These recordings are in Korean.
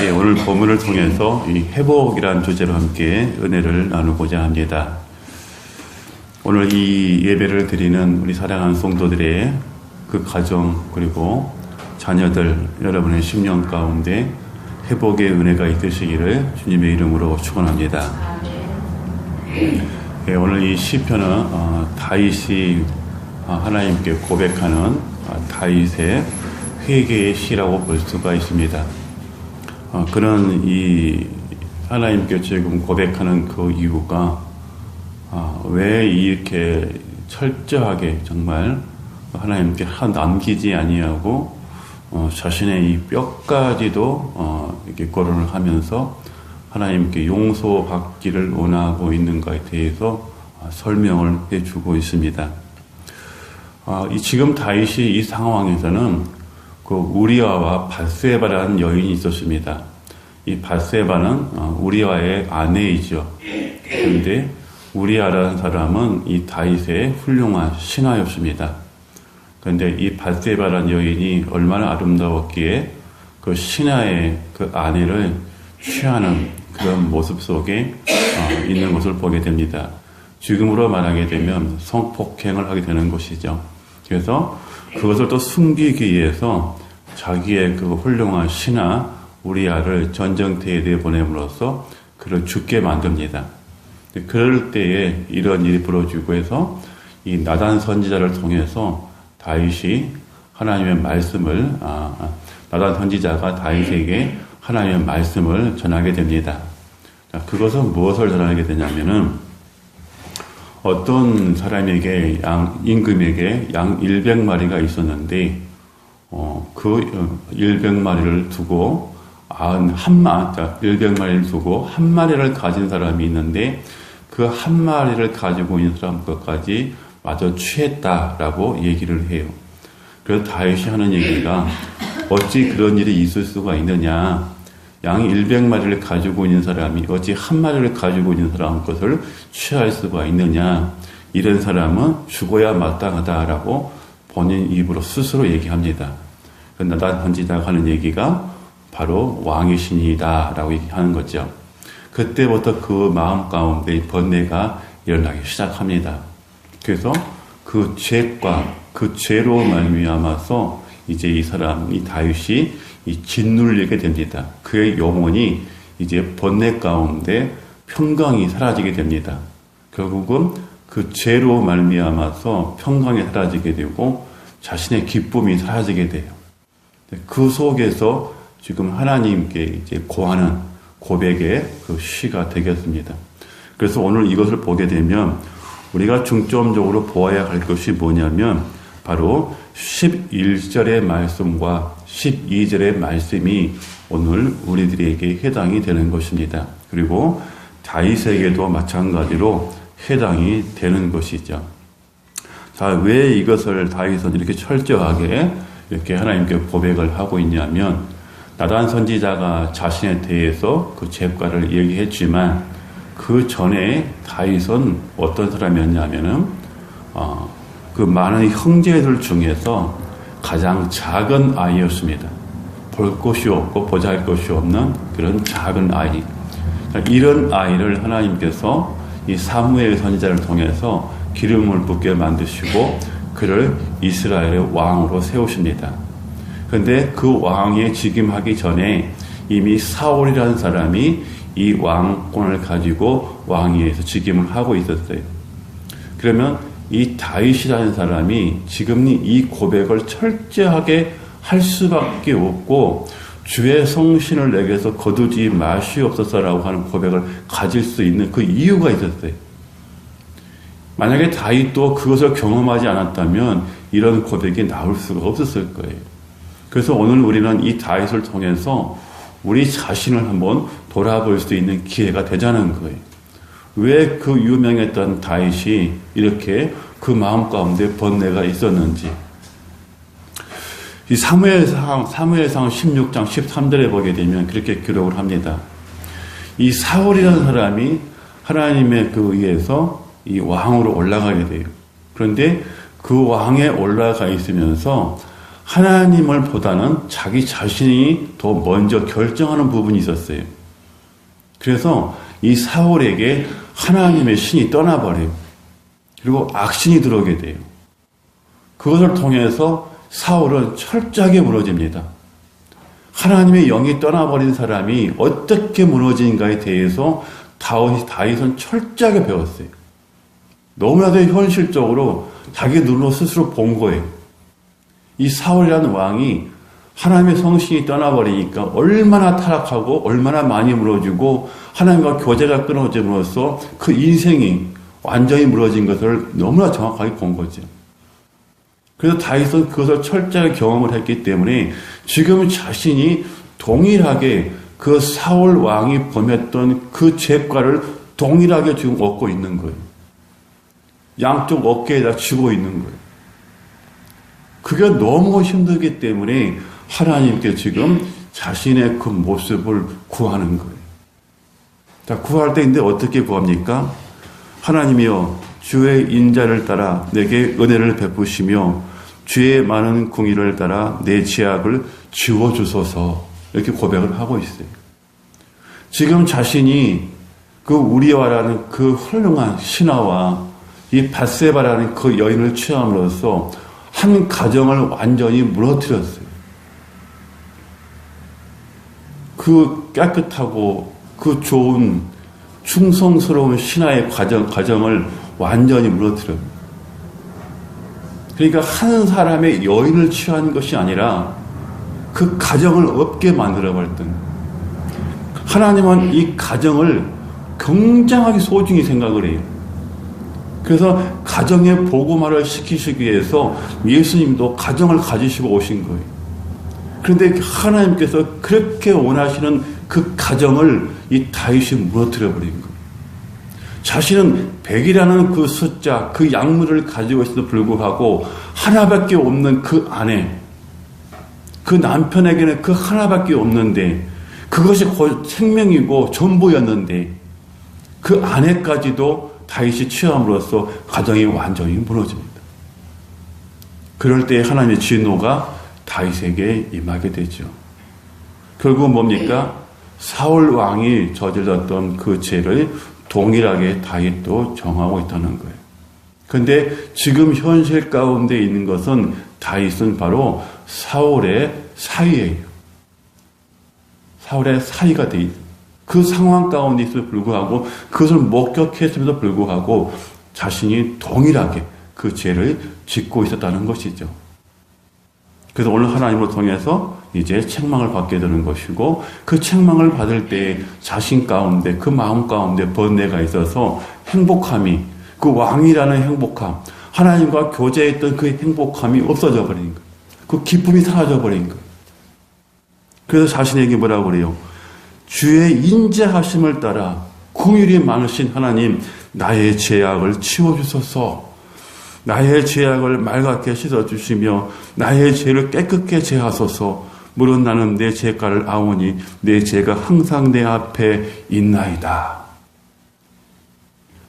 예, 오늘 본문을 통해서 이 회복이라는 주제로 함께 은혜를 나누고자 합니다. 오늘 이 예배를 드리는 우리 사랑하는 성도들의 그 가정 그리고 자녀들 여러분의 심령 가운데 회복의 은혜가 있으시기를 주님의 이름으로 축원합니다. 예, 오늘 이 시편은 다윗이 하나님께 고백하는 다윗의 회개의 시라고 볼 수가 있습니다. 그는 이 하나님께 지금 고백하는 그 이유가 왜 이렇게 철저하게 정말 하나님께 남기지 아니하고 자신의 이 뼈까지도 이렇게 거론을 하면서 하나님께 용서받기를 원하고 있는가에 대해서 설명을 해주고 있습니다. 지금 다윗이 이 상황에서는 그 우리아와 밧세바라는 여인이 있었습니다. 이 밧세바는 우리아의 아내이죠. 그런데 우리아라는 사람은 이 다윗의 훌륭한 신하였습니다. 그런데 이 밧세바라는 여인이 얼마나 아름다웠기에 그 신하의 그 아내를 취하는 그런 모습 속에 있는 것을 보게 됩니다. 지금으로 말하게 되면 성폭행을 하게 되는 것이죠. 그래서 그것을 또 숨기기 위해서 자기의 그 훌륭한 신하 우리아를 전쟁터에 내보냄으로써 그를 죽게 만듭니다. 그럴 때에 이런 일이 벌어지고 해서 이 나단 선지자를 통해서 다윗이 하나님의 말씀을 나단 선지자가 다윗에게 하나님의 말씀을 전하게 됩니다. 그것은 무엇을 전하게 되냐면은 어떤 사람에게 임금에게 양 100마리가 있었는데 그 100마리를 두고 100마리를 두고 한 마리를 가진 사람이 있는데 그 한 마리를 가지고 있는 사람 것까지 마저 취했다라고 얘기를 해요. 그래서 다윗이 하는 얘기가 어찌 그런 일이 있을 수가 있느냐. 양 100마리를 가지고 있는 사람이 어찌 한 마리를 가지고 있는 사람 것을 취할 수가 있느냐. 이런 사람은 죽어야 마땅하다라고 본인 입으로 스스로 얘기합니다. 나단 선지자가 하는 얘기가 바로 왕이시니이다 라고 얘기하는 거죠. 그때부터 그 마음 가운데 번뇌가 일어나기 시작합니다. 그래서 그 죄과 그 죄로 말미암아서 이제 이 다윗이 짓눌리게 됩니다. 그의 영혼이 이제 번뇌 가운데 평강이 사라지게 됩니다. 결국은 그 죄로 말미암아서 평강이 사라지게 되고 자신의 기쁨이 사라지게 돼요. 그 속에서 지금 하나님께 이제 고하는 고백의 그 시가 되겠습니다. 그래서 오늘 이것을 보게 되면 우리가 중점적으로 보아야 할 것이 뭐냐면 바로 11절의 말씀과 12절의 말씀이 오늘 우리들에게 해당이 되는 것입니다. 그리고 다윗에게도 마찬가지로 해당이 되는 것이죠. 자, 왜 이것을 다윗은 이렇게 철저하게 이렇게 하나님께 고백을 하고 있냐면 나단 선지자가 자신에 대해서 그 죄과를 얘기했지만 그 전에 다윗은 어떤 사람이었냐면은 그 많은 형제들 중에서 가장 작은 아이였습니다. 볼 것이 없고 보잘 것이 없는 그런 작은 아이. 이런 아이를 하나님께서 이 사무엘 선지자를 통해서 기름을 붓게 만드시고 그를 이스라엘의 왕으로 세우십니다. 그런데 그 왕에 즉임하기 전에 이미 사울이라는 사람이 이 왕권을 가지고 왕위에서 즉임을 하고 있었어요. 그러면 이 다윗이라는 사람이 지금 이 고백을 철저하게 할 수밖에 없고 주의 성신을 내게서 거두지 마시옵소서라고 하는 고백을 가질 수 있는 그 이유가 있었어요. 만약에 다윗도 그것을 경험하지 않았다면 이런 고백이 나올 수가 없었을 거예요. 그래서 오늘 우리는 이 다윗을 통해서 우리 자신을 한번 돌아볼 수 있는 기회가 되자는 거예요. 왜 그 유명했던 다윗이 이렇게 그 마음 가운데 번뇌가 있었는지. 이 사무엘상 16장 13절에 보게 되면 그렇게 기록을 합니다. 이 사울이라는 사람이 하나님의 그 의해서 이 왕으로 올라가게 돼요. 그런데 그 왕에 올라가 있으면서 하나님을 보다는 자기 자신이 더 먼저 결정하는 부분이 있었어요. 그래서 이 사울에게 하나님의 신이 떠나버려요. 그리고 악신이 들어오게 돼요. 그것을 통해서 사울은 철저하게 무너집니다. 하나님의 영이 떠나버린 사람이 어떻게 무너진가에 대해서 다윗은 철저하게 배웠어요. 너무나도 현실적으로 자기 눈으로 스스로 본 거예요. 이 사울이라는 왕이 하나님의 성신이 떠나버리니까 얼마나 타락하고 얼마나 많이 무너지고 하나님과 교제가 끊어짐으로써 그 인생이 완전히 무너진 것을 너무나 정확하게 본 거죠. 그래서 다윗은 그것을 철저하게 경험을 했기 때문에 지금 자신이 동일하게 그 사울 왕이 범했던 그 죄과를 동일하게 지금 얻고 있는 거예요. 양쪽 어깨에다 쥐고 있는 거예요. 그게 너무 힘들기 때문에 하나님께 지금 자신의 그 모습을 구하는 거예요. 자, 구할 때 근데 어떻게 구합니까? 하나님이여 주의 인자를 따라 내게 은혜를 베푸시며 주의 많은 궁의를 따라 내 죄악을 지워주소서, 이렇게 고백을 하고 있어요. 지금 자신이 그 우리와라는 그 훌륭한 신하와 이 밧세바라는 그 여인을 취함으로써 한 가정을 완전히 무너뜨렸어요. 그 깨끗하고 그 좋은 충성스러운 신하의 가정을 완전히 무너뜨려요. 그러니까 한 사람의 여인을 취한 것이 아니라 그 가정을 없게 만들어버렸던, 하나님은 이 가정을 굉장하게 소중히 생각을 해요. 그래서 가정의 복음화를 시키시기 위해서 예수님도 가정을 가지시고 오신 거예요. 그런데 하나님께서 그렇게 원하시는 그 가정을 이 다윗이 무너뜨려 버린 거예요. 자신은 100이라는 그 숫자, 그 약물을 가지고 있어도 불구하고 하나밖에 없는 그 아내, 그 남편에게는 그 하나밖에 없는데 그것이 거의 생명이고 전부였는데 그 아내까지도 다윗이 취함으로써 가정이 완전히 무너집니다. 그럴 때 하나님의 진노가 다윗에게 임하게 되죠. 결국 뭡니까? 사울 왕이 저질렀던 그 죄를 동일하게 다윗도 정하고 있다는 거예요. 그런데 지금 현실 가운데 있는 것은 다윗은 바로 사울의 사위예요. 사울의 사위가 돼 있어요. 그 상황 가운데 있음에도 불구하고 그것을 목격했음에도 불구하고 자신이 동일하게 그 죄를 짓고 있었다는 것이죠. 그래서 오늘 하나님을 통해서 이제 책망을 받게 되는 것이고, 그 책망을 받을 때 자신 가운데, 그 마음 가운데 번뇌가 있어서 행복함이, 그 왕이라는 행복함, 하나님과 교제했던 그 행복함이 없어져 버린 거예요. 그 기쁨이 사라져 버린 거예요. 그래서 자신에게 뭐라고 그래요? 주의 인자하심을 따라 긍휼이 많으신 하나님, 나의 죄악을 치워주소서. 나의 죄악을 맑게 씻어주시며 나의 죄를 깨끗게 제하소서. 물론 나는 내 죄가를 아오니 내 죄가 항상 내 앞에 있나이다.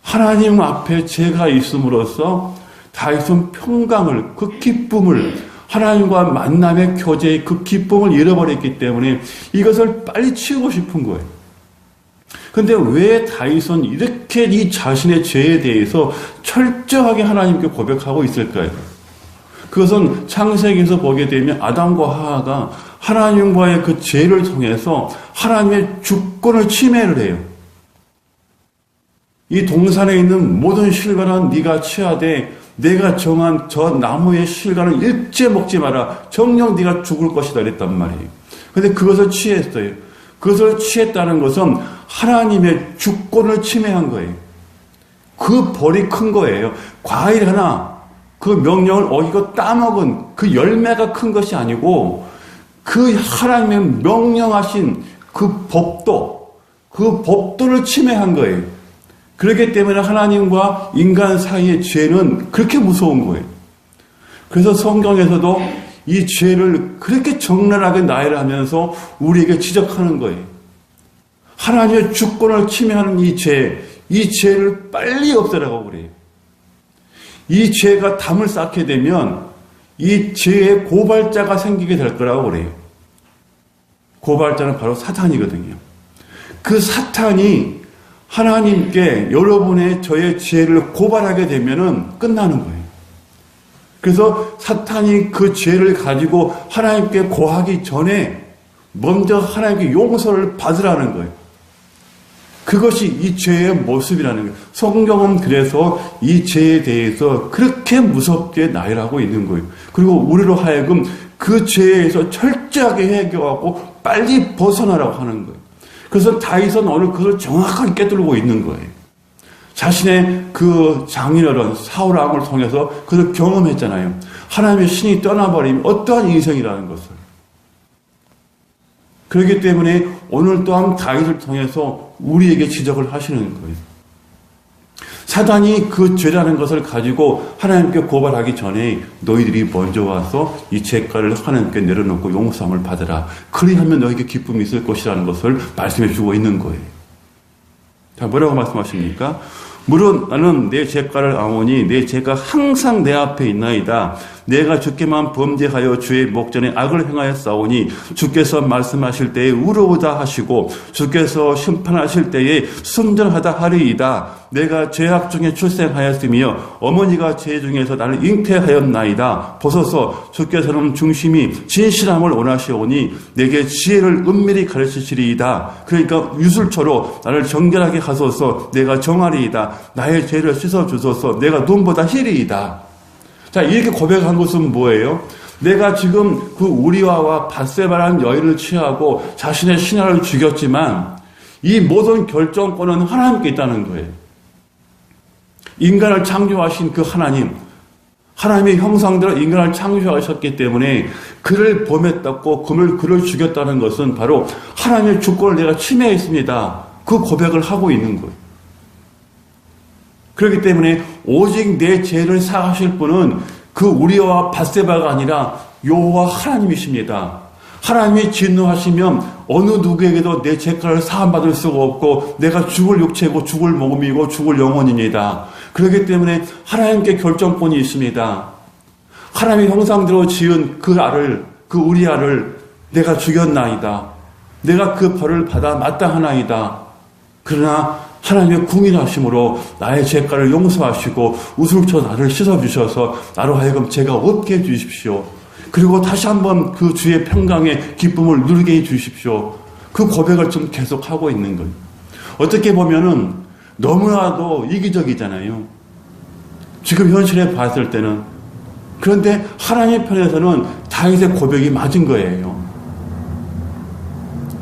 하나님 앞에 죄가 있음으로써 다윗은 평강을, 그 기쁨을, 하나님과 만남의 교제의 그 기쁨을 잃어버렸기 때문에 이것을 빨리 치우고 싶은 거예요. 그런데 왜 다윗은 이렇게 이 자신의 죄에 대해서 철저하게 하나님께 고백하고 있을까요? 그것은 창세기에서 보게 되면 아담과 하와가 하나님과의 그 죄를 통해서 하나님의 주권을 침해를 해요. 이 동산에 있는 모든 실과는 네가 취하되 내가 정한 저 나무의 실과는 일체 먹지 마라. 정녕 네가 죽을 것이다 그랬단 말이에요. 그런데 그것을 취했어요. 그것을 취했다는 것은 하나님의 주권을 침해한 거예요. 그 벌이 큰 거예요. 과일 하나, 그 명령을 어기고 따먹은 그 열매가 큰 것이 아니고 그 하나님의 명령하신 그 법도를 침해한 거예요. 그렇기 때문에 하나님과 인간 사이의 죄는 그렇게 무서운 거예요. 그래서 성경에서도 이 죄를 그렇게 적나라하게 나열하면서 우리에게 지적하는 거예요. 하나님의 주권을 침해하는 이 죄를 빨리 없애라고 그래요. 이 죄가 담을 쌓게 되면 이 죄의 고발자가 생기게 될 거라고 그래요. 고발자는 바로 사탄이거든요. 그 사탄이 하나님께 여러분의 저의 죄를 고발하게 되면은 끝나는 거예요. 그래서 사탄이 그 죄를 가지고 하나님께 고하기 전에 먼저 하나님께 용서를 받으라는 거예요. 그것이 이 죄의 모습이라는 거예요. 성경은 그래서 이 죄에 대해서 그렇게 무섭게 나열하고 있는 거예요. 그리고 우리로 하여금 그 죄에서 철저하게 해결하고 빨리 벗어나라고 하는 거예요. 그래서 다윗은 오늘 그걸 정확하게 깨뜨리고 있는 거예요. 자신의 그 장인어른 사울 왕을 통해서 그걸 경험했잖아요. 하나님의 신이 떠나버리면 어떠한 인생이라는 것을. 그렇기 때문에 오늘 또한 다윗을 통해서 우리에게 지적을 하시는 거예요. 사단이 그 죄라는 것을 가지고 하나님께 고발하기 전에 너희들이 먼저 와서 이 죄가를 하나님께 내려놓고 용서함을 받으라. 그리하면 너에게 기쁨이 있을 것이라는 것을 말씀해 주고 있는 거예요. 자, 뭐라고 말씀하십니까? 물론 나는 내 죄가를 아오니 내 죄가 항상 내 앞에 있나이다. 내가 주께만 범죄하여 주의 목전에 악을 행하였사오니 주께서 말씀하실 때에 우러우다 하시고 주께서 심판하실 때에 순전하다 하리이다. 내가 죄악 중에 출생하였으며 어머니가 죄 중에서 나를 잉태하였나이다. 보소서 주께서는 중심이 진실함을 원하시오니 내게 지혜를 은밀히 가르치시리이다. 그러니까 유술초로 나를 정결하게 하소서. 내가 정하리이다. 나의 죄를 씻어주소서. 내가 눈보다 희리이다. 자, 이렇게 고백한 것은 뭐예요? 내가 지금 그 우리아와 밧세바라는 여인을 취하고 자신의 신하를 죽였지만 이 모든 결정권은 하나님께 있다는 거예요. 인간을 창조하신 그 하나님, 하나님의 형상대로 인간을 창조하셨기 때문에 그를 범했다고 그를 죽였다는 것은 바로 하나님의 주권을 내가 침해했습니다. 그 고백을 하고 있는 거예요. 그렇기 때문에 오직 내 죄를 사하실 분은 그 우리와 밧세바가 아니라 여호와 하나님이십니다. 하나님이 진노하시면 어느 누구에게도 내 죄가를 사함받을 수가 없고 내가 죽을 육체고 죽을 몸이고 죽을 영혼입니다. 그렇기 때문에 하나님께 결정권이 있습니다. 하나님의 형상대로 지은 그 우리아를 내가 죽였나이다. 내가 그 벌을 받아 마땅하나이다. 그러나 하나님의 궁일하심으로 나의 죄가를 용서하시고 우술초 나를 씻어주셔서 나로 하여금 죄가 없게 해주십시오. 그리고 다시 한번 그 주의 평강의 기쁨을 누리게 해주십시오. 그 고백을 좀 계속하고 있는 거예요. 어떻게 보면은 너무나도 이기적이잖아요. 지금 현실에 봤을 때는. 그런데 하나님 편에서는 다윗의 고백이 맞은 거예요.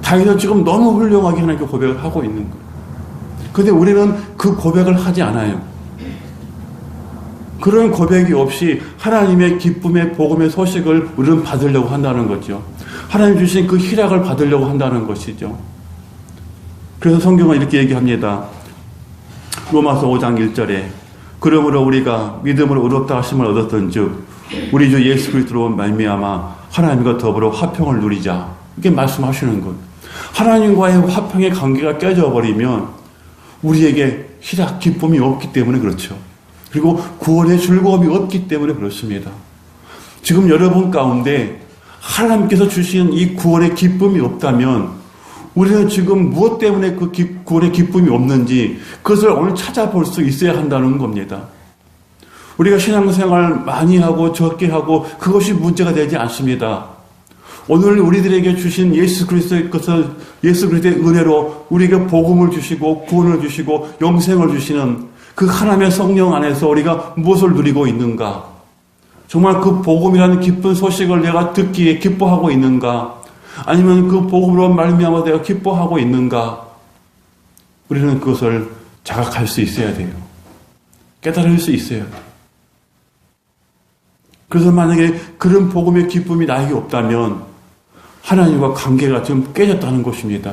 다윗은 지금 너무 훌륭하게 하나님께 고백을 하고 있는 거예요. 그런데 우리는 그 고백을 하지 않아요. 그런 고백이 없이 하나님의 기쁨의 복음의 소식을 우리는 받으려고 한다는 거죠. 하나님 주신 그 희락을 받으려고 한다는 것이죠. 그래서 성경은 이렇게 얘기합니다. 로마서 5장 1절에 그러므로 우리가 믿음으로 의롭다 하심을 얻었던 즉 우리 주 예수 그리스도로 말미암아 하나님과 더불어 화평을 누리자. 이렇게 말씀하시는 것. 하나님과의 화평의 관계가 깨져버리면 우리에게 희락, 기쁨이 없기 때문에 그렇죠. 그리고 구원의 즐거움이 없기 때문에 그렇습니다. 지금 여러분 가운데 하나님께서 주신 이 구원의 기쁨이 없다면 우리는 지금 무엇 때문에 그 구원의 기쁨이 없는지 그것을 오늘 찾아볼 수 있어야 한다는 겁니다. 우리가 신앙생활 많이 하고 적게 하고 그것이 문제가 되지 않습니다. 오늘 우리들에게 주신 예수 그리스도의 은혜로 우리에게 복음을 주시고 구원을 주시고 영생을 주시는 그 하나님의 성령 안에서 우리가 무엇을 누리고 있는가? 정말 그 복음이라는 기쁜 소식을 내가 듣기에 기뻐하고 있는가? 아니면 그 복음으로 말미암아 내가 기뻐하고 있는가? 우리는 그것을 자각할 수 있어야 돼요. 깨달을 수 있어야 돼요. 그래서 만약에 그런 복음의 기쁨이 나에게 없다면 하나님과 관계가 좀 깨졌다는 것입니다.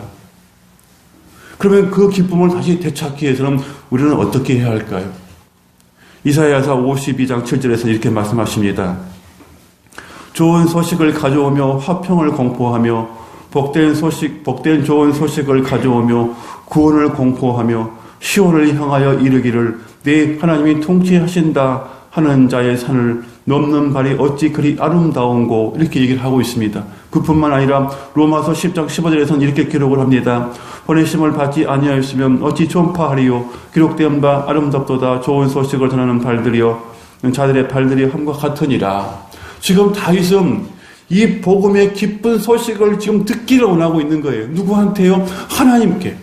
그러면 그 기쁨을 다시 되찾기 위해서는 우리는 어떻게 해야 할까요? 이사야서 52장 7절에서 이렇게 말씀하십니다. 좋은 소식을 가져오며 화평을 공포하며 복된 좋은 소식을 가져오며 구원을 공포하며 시온을 향하여 이르기를 내 하나님이 통치하신다 하는 자의 산을 넘는 발이 어찌 그리 아름다운고 이렇게 얘기를 하고 있습니다. 그뿐만 아니라 로마서 10장 15절에서는 이렇게 기록을 합니다. 보내심을 받지 아니하였으면 어찌 전파하리요. 기록된 바 아름답도다. 좋은 소식을 전하는 발들이요 자들의 발들이 함과 같으니라. 지금 다윗은 이 복음의 기쁜 소식을 지금 듣기를 원하고 있는 거예요. 누구한테요? 하나님께.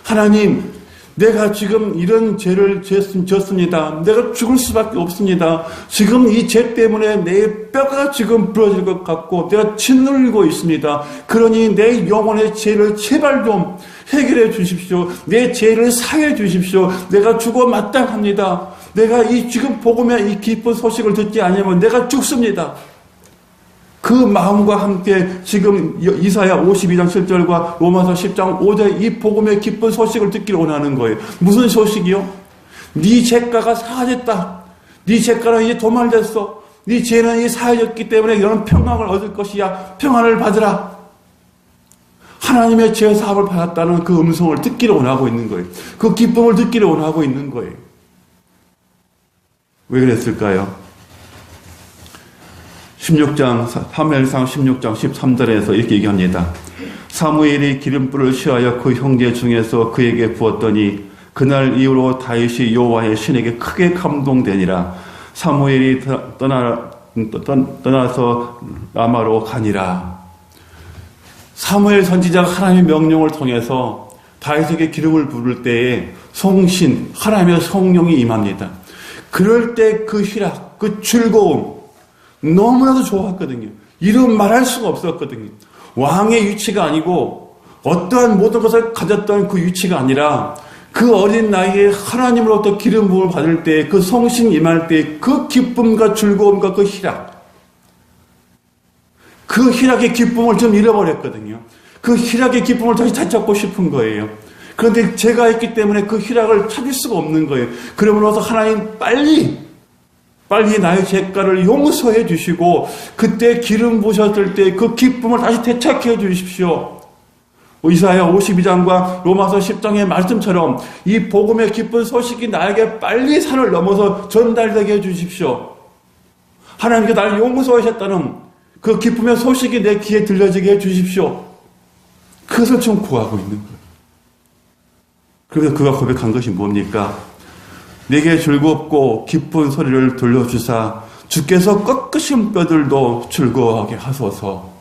하나님, 내가 지금 이런 죄를 졌습니다. 내가 죽을 수밖에 없습니다. 지금 이 죄 때문에 내 뼈가 지금 부러질 것 같고 내가 짓눌리고 있습니다. 그러니 내 영혼의 죄를 제발 좀 해결해 주십시오. 내 죄를 사해 주십시오. 내가 죽어 마땅합니다. 내가 이 지금 복음의 이 기쁜 소식을 듣지 않으면 내가 죽습니다. 그 마음과 함께 지금 이사야 52장 7절과 로마서 10장 5절 이 복음의 기쁜 소식을 듣기를 원하는 거예요. 무슨 소식이요? 네 죄가가 사하졌다. 네 죄가는 이제 도말됐어. 네 죄는 이제 사해졌기 때문에 너는 평강을 얻을 것이야. 평안을 받으라. 하나님의 죄 사함을 받았다는 그 음성을 듣기를 원하고 있는 거예요. 그 기쁨을 듣기를 원하고 있는 거예요. 왜 그랬을까요? 16장, 사무엘상 16장 13절에서 이렇게 얘기합니다. 사무엘이 기름불을 취하여 그 형제 중에서 그에게 부었더니 그날 이후로 다윗이 여호와의 신에게 크게 감동되니라. 사무엘이 떠나서 라마로 가니라. 사무엘 선지자가 하나님의 명령을 통해서 다윗에게 기름을 부을 때에 성신, 하나님의 성령이 임합니다. 그럴 때 그 희락, 그 즐거움, 너무나도 좋았거든요. 이름 말할 수가 없었거든요. 왕의 위치가 아니고 어떠한 모든 것을 가졌던 그 위치가 아니라 그 어린 나이에 하나님으로부터 기름 부음을 받을 때 그 성신 임할 때 그 기쁨과 즐거움과 그 희락, 그 희락의 기쁨을 좀 잃어버렸거든요. 그 희락의 기쁨을 다시 되찾고 싶은 거예요. 그런데 제가 있기 때문에 그 희락을 찾을 수가 없는 거예요. 그러므로서 하나님 빨리 나의 죄가를 용서해 주시고 그때 기름 부으셨을 때 그 기쁨을 다시 되찾게 해 주십시오. 이사야 52장과 로마서 10장의 말씀처럼 이 복음의 기쁜 소식이 나에게 빨리 산을 넘어서 전달되게 해 주십시오. 하나님께 나를 용서하셨다는 그 기쁨의 소식이 내 귀에 들려지게 해 주십시오. 그것을 좀 구하고 있는 거예요. 그래서 그가 고백한 것이 뭡니까? 내게 즐겁고 기쁜 소리를 들려주사 주께서 꺾으신 뼈들도 즐거워하게 하소서.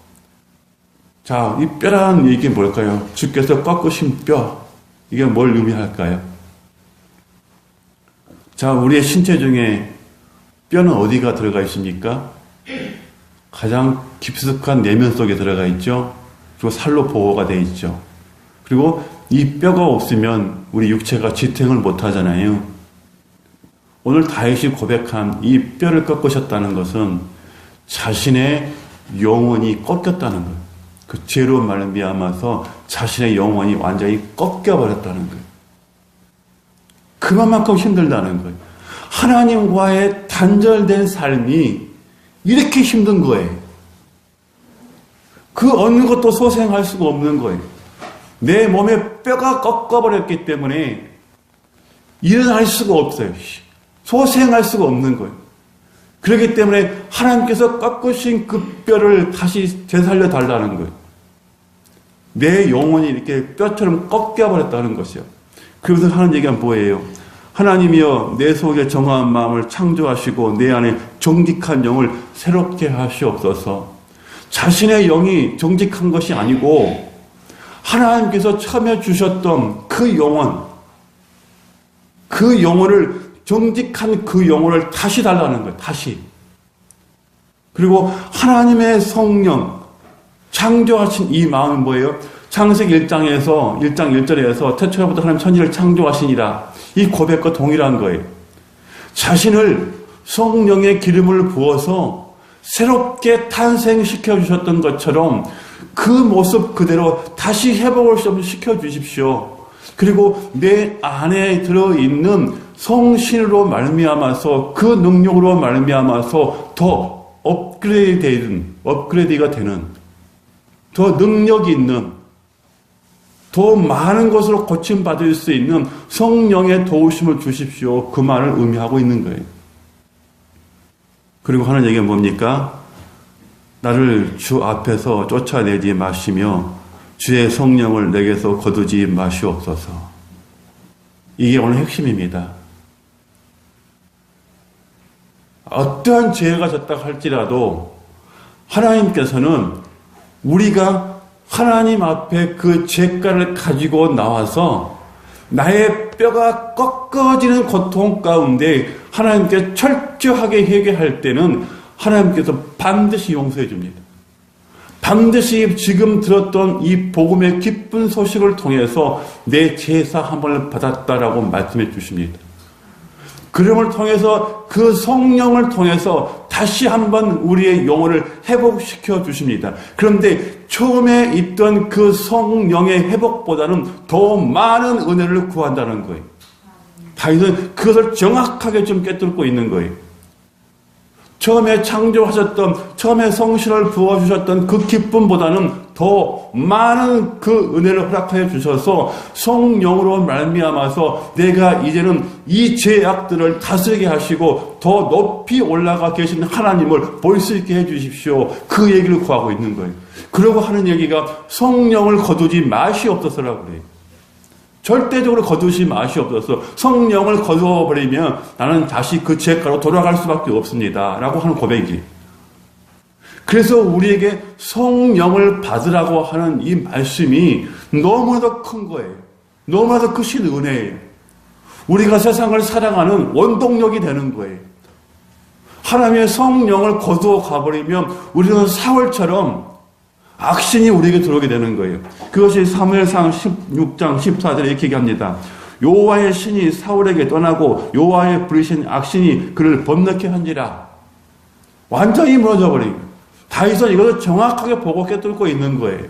자, 이 뼈라는 얘기 뭘까요? 주께서 꺾으신 뼈. 이게 뭘 의미할까요? 자, 우리의 신체 중에 뼈는 어디가 들어가 있습니까? 가장 깊숙한 내면 속에 들어가 있죠. 그리고 살로 보호가 되어 있죠. 그리고 이 뼈가 없으면 우리 육체가 지탱을 못 하잖아요. 오늘 다윗이 고백한 이 뼈를 꺾으셨다는 것은 자신의 영혼이 꺾였다는 거예요. 그 죄로 말미암아서 자신의 영혼이 완전히 꺾여버렸다는 거예요. 그만큼 힘들다는 거예요. 하나님과의 단절된 삶이 이렇게 힘든 거예요. 그 어느 것도 소생할 수가 없는 거예요. 내 몸에 뼈가 꺾어버렸기 때문에 일어날 수가 없어요. 소생할 수가 없는 거예요. 그렇기 때문에 하나님께서 꺾으신 그 뼈를 다시 되살려 달라는 거예요. 내 영혼이 이렇게 뼈처럼 꺾여버렸다는 것이요. 그러면서 하는 얘기가 뭐예요? 하나님이여 내 속에 정화한 마음을 창조하시고 내 안에 정직한 영을 새롭게 하시옵소서. 자신의 영이 정직한 것이 아니고 하나님께서 처음에 주셨던 그 영혼, 그 영혼을 정직한 그 영혼을 다시 달라는 거예요. 다시. 그리고 하나님의 성령, 창조하신 이 마음은 뭐예요? 창세기 1장에서 1장 1절에서 태초부터 하나님 천지를 창조하시니라. 이 고백과 동일한 거예요. 자신을 성령의 기름을 부어서 새롭게 탄생시켜 주셨던 것처럼 그 모습 그대로 다시 회복을 좀 시켜 주십시오. 그리고 내 안에 들어있는 성신으로 말미암아서 그 능력으로 말미암아서 더 업그레이드가 되는 더 능력이 있는 더 많은 것으로 고침받을 수 있는 성령의 도우심을 주십시오. 그 말을 의미하고 있는 거예요. 그리고 하는 얘기가 뭡니까? 나를 주 앞에서 쫓아내지 마시며 주의 성령을 내게서 거두지 마시옵소서. 이게 오늘 핵심입니다. 어떠한 죄가 졌다 할지라도 하나님께서는 우리가 하나님 앞에 그 죄가를 가지고 나와서 나의 뼈가 꺾어지는 고통 가운데 하나님께 철저하게 회개할 때는 하나님께서 반드시 용서해 줍니다. 반드시 지금 들었던 이 복음의 기쁜 소식을 통해서 내 제사함을 받았다라고 말씀해 주십니다. 그름을 통해서 그 성령을 통해서 다시 한번 우리의 영혼을 회복시켜 주십니다. 그런데 처음에 있던 그 성령의 회복보다는 더 많은 은혜를 구한다는 거예요. 다윗은 그것을 정확하게 좀 깨뚫고 있는 거예요. 처음에 창조하셨던, 처음에 성신을 부어주셨던 그 기쁨보다는 더 많은 그 은혜를 허락하여 주셔서 성령으로 말미암아서 내가 이제는 이 죄악들을 다스리게 하시고 더 높이 올라가 계신 하나님을 볼 수 있게 해 주십시오. 그 얘기를 구하고 있는 거예요. 그러고 하는 얘기가 성령을 거두지 마시옵소서라고 그래요. 절대적으로 거두지 마시옵소서. 성령을 거두어버리면 나는 다시 그 죄가로 돌아갈 수밖에 없습니다. 라고 하는 고백이에요. 그래서 우리에게 성령을 받으라고 하는 이 말씀이 너무나도 큰 거예요. 너무나도 크신 은혜예요. 우리가 세상을 사랑하는 원동력이 되는 거예요. 하나님의 성령을 거두어 가버리면 우리는 사울처럼 악신이 우리에게 들어오게 되는 거예요. 그것이 사무엘상 16장 14절에 이렇게 얘기합니다. 여호와의 신이 사울에게 떠나고 여호와의 부리신 악신이 그를 범넣게 한지라. 완전히 무너져 버린 거예요. 다윗은 이것을 정확하게 보고 깨뚫고 있는 거예요.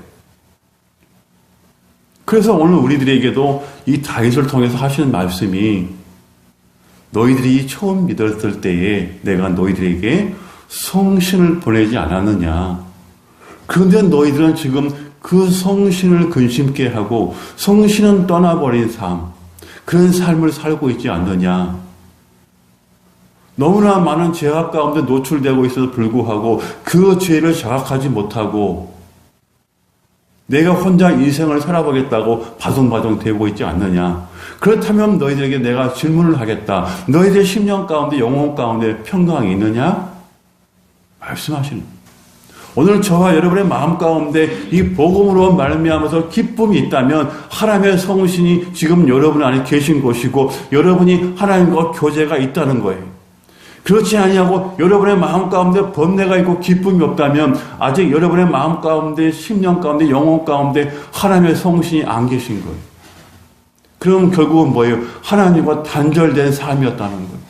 그래서 오늘 우리들에게도 이 다윗을 통해서 하시는 말씀이 너희들이 처음 믿었을 때에 내가 너희들에게 성신을 보내지 않았느냐. 그런데 너희들은 지금 그 성신을 근심케 하고 성신은 떠나버린 삶, 그런 삶을 살고 있지 않느냐. 너무나 많은 죄악 가운데 노출되고 있어도 불구하고 그 죄를 자각하지 못하고 내가 혼자 인생을 살아보겠다고 바둥바둥 되고 있지 않느냐. 그렇다면 너희들에게 내가 질문을 하겠다. 너희들의 심령 가운데 영혼 가운데 평강이 있느냐? 말씀하시는 거예요. 오늘 저와 여러분의 마음 가운데 이 복음으로 말미암아서 기쁨이 있다면 하나님의 성신이 지금 여러분 안에 계신 것이고 여러분이 하나님과 교제가 있다는 거예요. 그렇지 아니하고 여러분의 마음 가운데 번뇌가 있고 기쁨이 없다면 아직 여러분의 마음 가운데 심령 가운데 영혼 가운데 하나님의 성신이 안 계신 거예요. 그럼 결국은 뭐예요? 하나님과 단절된 삶이었다는 거예요.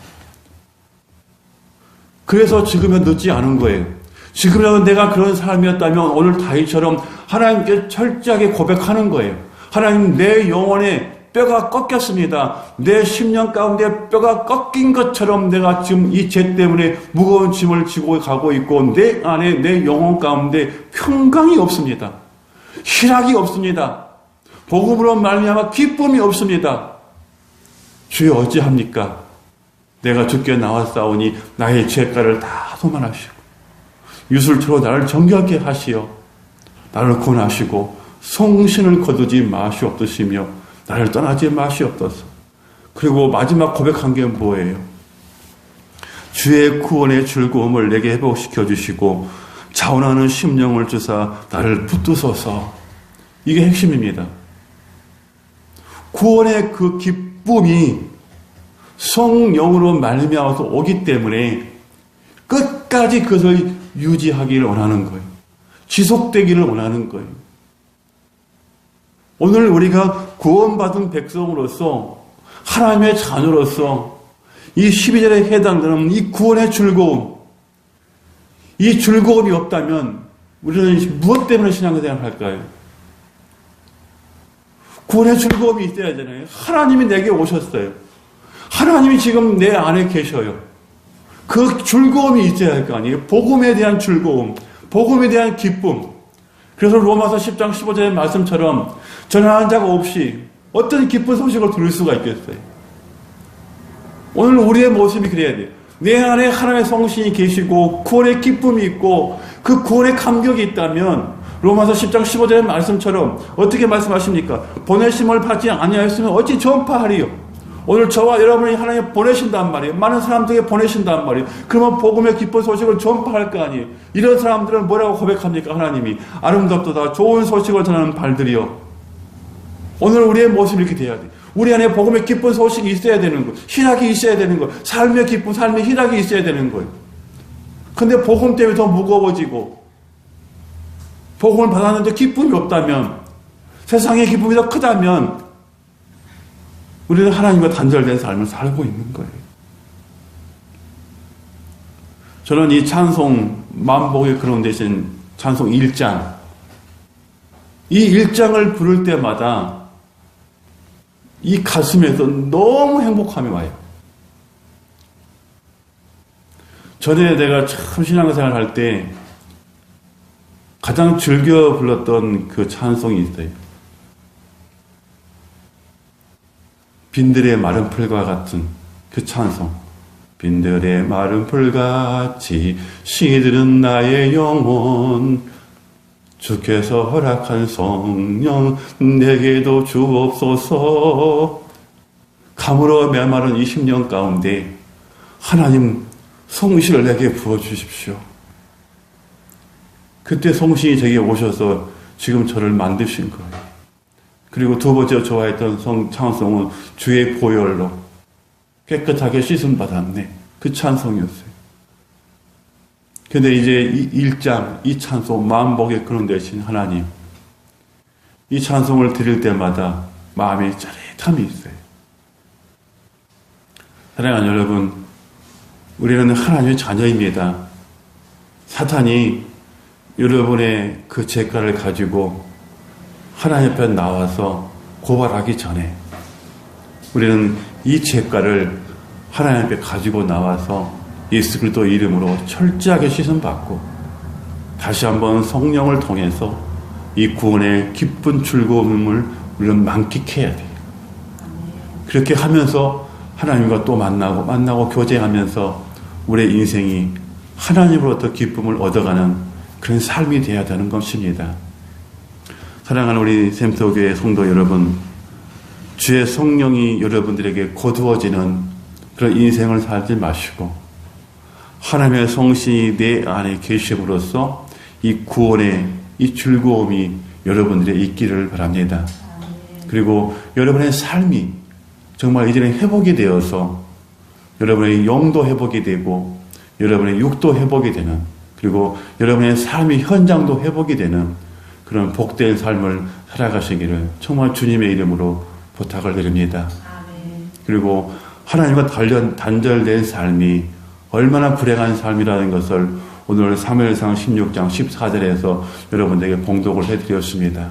그래서 지금은 늦지 않은 거예요. 지금이라도 내가 그런 삶이었다면 오늘 다윗처럼 하나님께 철저하게 고백하는 거예요. 하나님, 내 영혼에 뼈가 꺾였습니다. 내 심령 가운데 뼈가 꺾인 것처럼 내가 지금 이 죄 때문에 무거운 짐을 지고 가고 있고 내 안에 내 영혼 가운데 평강이 없습니다. 희락이 없습니다. 복음으로 말미암아 기쁨이 없습니다. 주여 어찌합니까? 내가 주께 나왔사오니 나의 죄가를 다 소만하시고 유술처로 나를 정결케 하시어 나를 구원하시고 성신을 거두지 마시옵소시며 나를 떠나지 마시옵소서. 그리고 마지막 고백한 게 뭐예요? 주의 구원의 즐거움을 내게 회복시켜 주시고 자원하는 심령을 주사 나를 붙드소서. 이게 핵심입니다. 구원의 그 기쁨이 성령으로 말미암아서 오기 때문에 끝까지 그것을 유지하기를 원하는 거예요. 지속되기를 원하는 거예요. 오늘 우리가 구원받은 백성으로서 하나님의 자녀로서 이 12절에 해당되는 이 구원의 즐거움, 이 즐거움이 없다면 우리는 무엇 때문에 신앙생활을 할까요? 구원의 즐거움이 있어야 하잖아요. 하나님이 내게 오셨어요. 하나님이 지금 내 안에 계셔요. 그 즐거움이 있어야 할 거 아니에요. 복음에 대한 즐거움, 복음에 대한 기쁨. 그래서 로마서 10장 15절의 말씀처럼 전하는 자가 없이 어떤 기쁜 소식을 들을 수가 있겠어요. 오늘 우리의 모습이 그래야 돼요. 내 안에 하나님의 성신이 계시고 구원의 기쁨이 있고 그 구원의 감격이 있다면 로마서 10장 15절의 말씀처럼 어떻게 말씀하십니까? 보내심을 받지 아니하였으면 어찌 전파하리요? 오늘 저와 여러분이 하나님 보내신단 말이에요. 많은 사람들에게 보내신단 말이에요. 그러면 복음의 기쁜 소식을 전파할 거 아니에요. 이런 사람들은 뭐라고 고백합니까? 하나님이 아름답도다 좋은 소식을 전하는 발들이요. 오늘 우리의 모습이 이렇게 돼야 돼. 우리 안에 복음의 기쁜 소식이 있어야 되는 거예요. 희락이 있어야 되는 거예요. 삶의 기쁨, 삶의 희락이 있어야 되는 거예요. 근데 복음 때문에 더 무거워지고 복음을 받았는데 기쁨이 없다면, 세상의 기쁨이 더 크다면 우리는 하나님과 단절된 삶을 살고 있는 거예요. 저는 이 찬송 만복의 그런 대신 찬송 1장, 이 1장을 부를 때마다 이 가슴에서 너무 행복함이 와요. 전에 내가 참 신앙생활 할 때 가장 즐겨 불렀던 그 찬송이 있어요. 빈들의 마른 풀과 같은 그 찬송. 빈들의 마른 풀같이 시들은 나의 영혼, 주께서 허락한 성령 내게도 주옵소서. 가물어 메마른 20년 가운데 하나님 성신을 내게 부어주십시오. 그때 성신이 제게 오셔서 지금 저를 만드신 거예요. 그리고 두 번째 좋아했던 찬송은 주의 보혈로 깨끗하게 씻음 받았네. 그 찬송이었어요. 근데 이제 이 1장, 이 찬송, 만복의 근원 되신 하나님, 이 찬송을 드릴 때마다 마음에 짜릿함이 있어요. 사랑하는 여러분, 우리는 하나님의 자녀입니다. 사탄이 여러분의 그 죄가를 가지고 하나님 앞에 나와서 고발하기 전에 우리는 이 죄가를 하나님 앞에 가지고 나와서 예수 그리스도 이름으로 철저하게 씻음받고 다시 한번 성령을 통해서 이 구원의 기쁜 즐거움을 우리는 만끽해야 돼요. 그렇게 하면서 하나님과 또 만나고 교제하면서 우리의 인생이 하나님으로부터 기쁨을 얻어가는 그런 삶이 되어야 되는 것입니다. 사랑하는 우리 샘터교회 성도 여러분, 주의 성령이 여러분들에게 거두어지는 그런 인생을 살지 마시고 하나님의 성신이 내 안에 계심으로써 이 구원의 이 즐거움이 여러분들의 있기를 바랍니다. 그리고 여러분의 삶이 정말 이제는 회복이 되어서 여러분의 영도 회복이 되고 여러분의 육도 회복이 되는, 그리고 여러분의 삶의 현장도 회복이 되는 그런 복된 삶을 살아가시기를 정말 주님의 이름으로 부탁을 드립니다. 그리고 하나님과 단절된 삶이 얼마나 불행한 삶이라는 것을 오늘 사무엘상 16장 14절에서 여러분들에게 봉독을 해드렸습니다.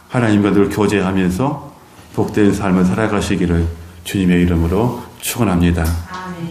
하나님과 늘 교제하면서 복된 삶을 살아가시기를 주님의 이름으로 축원합니다. 아멘.